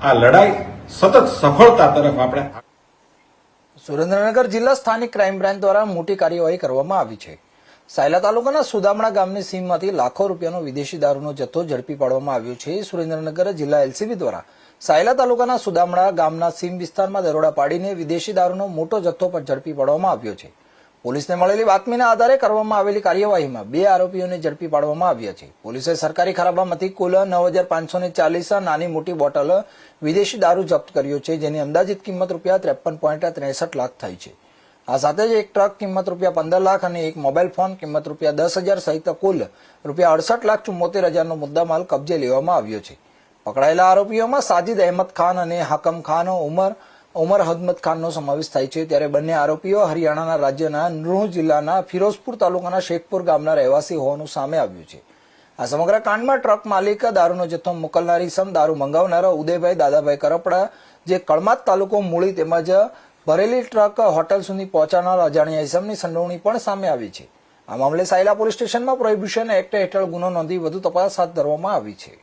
આ લડાઈ સતત સફળતા તરફ આપણે સુરેન્દ્રનગર જિલ્લા સ્થાનિક ક્રાઇમ બ્રાન્ચ દ્વારા મોટી કાર્યવાહી કરવામાં આવી છે। સાયલા તાલુકાના સુદામણા ગામની સીમમાંથી લાખો રૂપિયાનો વિદેશી દારૂનો જથ્થો ઝડપી પાડવામાં આવ્યો છે। સુરેન્દ્રનગર જિલ્લા એલસીબી દ્વારા સાયલા તાલુકાના સુદામણા ગામના સીમ વિસ્તારમાં દરોડા પાડીને વિદેશી દારૂનો મોટો જથ્થો પણ ઝડપી પાડવામાં આવ્યો છે। પોલીસને મળેલી બાતમીના આધારે કરવામાં આવેલી કાર્યવાહીમાં 2 આરોપીઓને ઝડપી પાડવામાં આવ્યા છે। પોલીસે સરકારી ખરાબામાંથી કુલ 9540 નાની મોટી બોટલ વિદેશી દારૂ જપ્ત કર્યો છે, જેની અંદાજિત કિંમત રૂપિયા 53.63 લાખ થઈ છે। આ સાથે જ એક ટ્રક કિંમત રૂપિયા 15 લાખ અને એક મોબાઈલ ફોન કિંમત રૂપિયા 10,000 સહિત કુલ રૂપિયા 68,74,000નો મુદ્દામાલ કબજે લેવામાં આવ્યો છે। પકડાયેલા આરોપીઓમાં સાજિદ અહેમદ ખાન અને હાકમ ખાન ઉમર હદમત ખાનનો સમાવેશ થાય છે। ત્યારે બંને આરોપીઓ હરિયાણાના રાજ્યના નૂહ જિલ્લાના ફિરોઝપુર તાલુકાના શેખપુર ગામના રહેવાસી હોવાનું સામે આવ્યું છે। આ સમગ્ર કાંડમાં ટ્રક માલિક, દારૂનો જથ્થો મોકલનારી સમ, દારૂ મંગાવનારા ઉદયભાઈ દાદાભાઈ કરપડા, જે કળમાદ તાલુકો મૂળી, તેમજ ભરેલી ટ્રક હોટલ સુધી પહોંચાડનાર અજાણ્યા ઇસમની સંડોવણી પણ સામે આવી છે। આ મામલે સાયલા પોલીસ સ્ટેશનમાં પ્રોહિબિશન એક્ટ હેઠળ ગુનો નોંધી વધુ તપાસ હાથ ધરવામાં આવી છે।